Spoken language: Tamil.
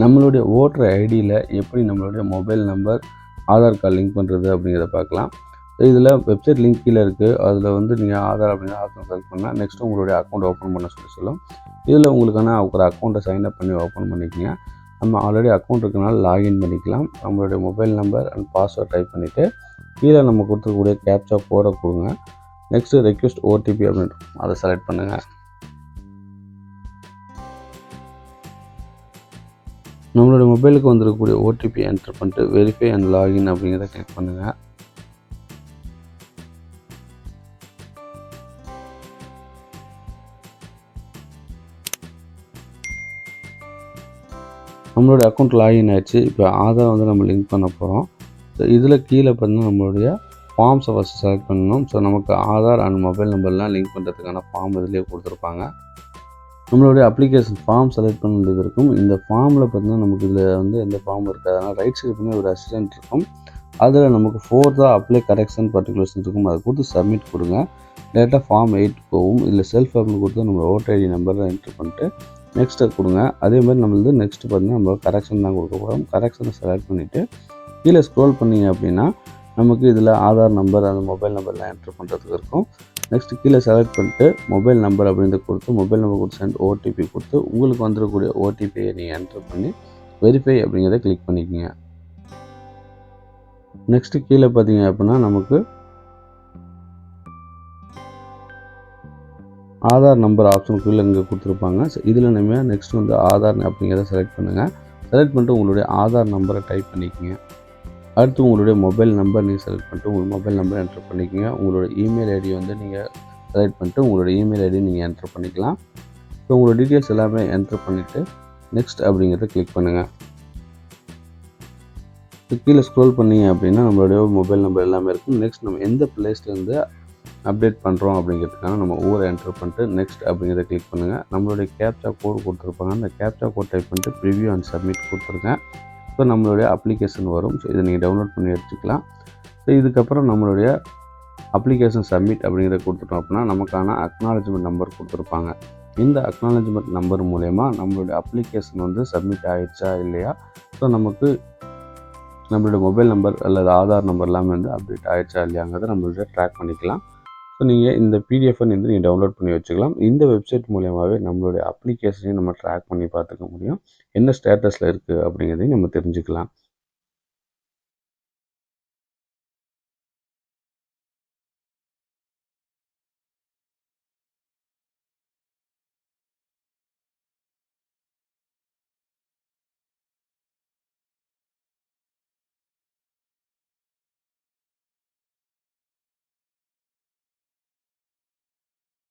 நம்மளுடைய ஓட்டர் ஐடியில் எப்படி நம்மளுடைய mobile number Aadhaar card link பண்ணுறது அப்படிங்கிறத பார்க்கலாம். இதில் வெப்சைட் லிங்க் கீழே இருக்குது. அதில் வந்து நீங்கள் ஆதார் அப்படிங்கிற ஆப்ஷன் செலக்ட் பண்ணால் நெக்ஸ்ட்டு உங்களுடைய அக்கௌண்ட் ஓப்பன் பண்ண சொல்லும். இதில் உங்களுக்கான ஒரு அக்கௌண்ட்டை சைன்அப் பண்ணி ஓப்பன் பண்ணிக்கோங்க. நம்ம ஆல்ரெடி அக்கௌண்ட் இருக்கனால லாகின் பண்ணிக்கலாம். நம்மளுடைய mobile number and password type பண்ணிவிட்டு கீழே நம்ம கொடுத்துருக்கக்கூடிய கேப்சா கோடை கொடுங்க. நெக்ஸ்ட்டு ரெக்வெஸ்ட் ஓடிபி அப்படின்ட்டு அதை செலக்ட் பண்ணுங்கள். நம்மளோட மொபைலுக்கு வந்துருக்கக்கூடிய ஓடிபி என்டர் பண்ணிட்டு வெரிஃபை அண்ட் லாகின் அப்படிங்கிறத கிளிக் பண்ணுங்கள். நம்மளுடைய அக்கௌண்ட் லாகின் ஆகிடுச்சு. இப்போ ஆதார் வந்து நம்ம லிங்க் பண்ண போகிறோம். ஸோ இதில் கீழே பார்த்தீங்கன்னா நம்மளுடைய ஃபார்ம்ஸை ஃபஸ்ட்டு செலக்ட் பண்ணணும். ஸோ நமக்கு ஆதார் அண்ட் மொபைல் நம்பர்லாம் லிங்க் பண்ணுறதுக்கான ஃபார்ம் இதிலே கொடுத்துருப்பாங்க. நம்மளுடைய அப்ளிகேஷன் ஃபார்ம் செலக்ட் பண்ண வேண்டியது இருக்கும். இந்த ஃபார்மில் பார்த்தீங்கன்னா நமக்கு இதில் வந்து எந்த ஃபார்ம் இருக்காது. அதனால் ரைட் சைடு பண்ணி ஒரு அசிஸ்டன்ட் இருக்கும். அதில் நமக்கு 4th அப்ளை கரெக்ஷன் பர்டிகுலர்ஸ் இருக்கும். அதை கொடுத்து சப்மிட் கொடுங்க. டேரெக்டாக ஃபார்ம் 8 போகும். இதில் செல்ஃப் அப்படின்னு கொடுத்து நம்ம ஓட்டர் ஐடி நம்பரை என்ட்ரு பண்ணிட்டு நெக்ஸ்ட்டு கொடுங்க. அதே மாதிரி நம்மளது நெக்ஸ்ட்டு பார்த்தீங்கன்னா நம்ம கரெக்ஷன் தான் கொடுக்க போகிறோம். கரெக்ஷனை செலக்ட் பண்ணிவிட்டு கீழே ஸ்க்ரோல் பண்ணிங்க அப்படின்னா நமக்கு இதில் ஆதார் நம்பர் அந்த மொபைல் நம்பர்லாம் என்ட்ரு பண்ணுறதுக்கு இருக்கும். நெக்ஸ்ட்டு கீழே செலக்ட் பண்ணிட்டு மொபைல் நம்பர் அப்படின்றத கொடுத்து மொபைல் நம்பர் கொடுத்து சென்ட் ஓடிபி கொடுத்து உங்களுக்கு வந்துடக்கூடிய ஓடிபியை நீங்கள் என்ட்ரு பண்ணி வெரிஃபை அப்படிங்கிறத கிளிக் பண்ணிக்கோங்க. நெக்ஸ்ட்டு கீழே பார்த்தீங்க அப்படின்னா நமக்கு ஆதார் நம்பர் ஆப்ஷன் கீழே இங்கே கொடுத்துருப்பாங்க. ஸோ இதில் நம்ம நெக்ஸ்ட் வந்து ஆதார் அப்படிங்கிறத செலக்ட் பண்ணுங்கள். செலக்ட் பண்ணிட்டு உங்களுடைய ஆதார் நம்பரை டைப் பண்ணிக்கோங்க. அடுத்து உங்களுடைய மொபைல் நம்பர் நீங்கள் செலக்ட் பண்ணிட்டு உங்கள் மொபைல் நம்பர் என்ட்ரு பண்ணிக்கோங்க. உங்களோட இமெயில் ஐடி வந்து நீங்கள் செலக்ட் பண்ணிட்டு உங்களோட இமெயில் ஐடி நீங்கள் என்ட்ரு பண்ணிக்கலாம். ஸோ உங்களோட டீட்டெயில்ஸ் எல்லாமே என்ட்ரு பண்ணிவிட்டு நெக்ஸ்ட் அப்படிங்கிறத கிளிக் பண்ணுங்கள். கீழே ஸ்க்ரோல் பண்ணிங்க அப்படின்னா நம்மளுடைய மொபைல் நம்பர் எல்லாமே இருக்கும். நெக்ஸ்ட் நம்ம எந்த பிளேஸ்லேருந்து அப்டேட் பண்ணுறோம் அப்படிங்கிறதுக்கான நம்ம ஊரை என்ட்ரு பண்ணிட்டு நெக்ஸ்ட் அப்படிங்கிறத கிளிக் பண்ணுங்கள். நம்மளுடைய கேப்சா கோடு கொடுத்துருப்பாங்க. அந்த கேப்சா கோட் டைப் பண்ணிட்டு ப்ரிவ்யூ அண்ட் சப்மிட் கொடுத்துருக்கேன். ஸோ நம்மளுடைய அப்ளிகேஷன் வரும். ஸோ இதை நீங்கள் டவுன்லோட் பண்ணி எடுத்துக்கலாம். ஸோ இதுக்கப்புறம் நம்மளுடைய அப்ளிகேஷன் சப்மிட் அப்படிங்கிறத கொடுத்துட்டோம் அப்படின்னா நமக்கான அக்னாலஜ்மெண்ட் நம்பர் கொடுத்துருப்பாங்க. இந்த அக்னாலஜ்மெண்ட் நம்பர் மூலயமா நம்மளுடைய அப்ளிகேஷன் வந்து சப்மிட் ஆகிடுச்சா இல்லையா, ஸோ நமக்கு நம்மளுடைய மொபைல் நம்பர் அல்லது ஆதார் நம்பர் எல்லாமே வந்து அப்டேட் ஆகிடுச்சா இல்லையாங்கிறத நம்மளுடைய ட்ராக் பண்ணிக்கலாம். ஸோ நீங்கள் இந்த பிடிஎஃபை வந்து நீங்கள் டவுன்லோட் பண்ணி வச்சுக்கலாம். இந்த வெப்சைட் மூலமாகவே நம்மளுடைய அப்ளிகேஷனையும் நம்ம ட்ராக் பண்ணி பார்த்துக்க முடியும். என்ன ஸ்டேட்டஸில் இருக்குது அப்படிங்கிறதையும் நம்ம தெரிஞ்சுக்கலாம்.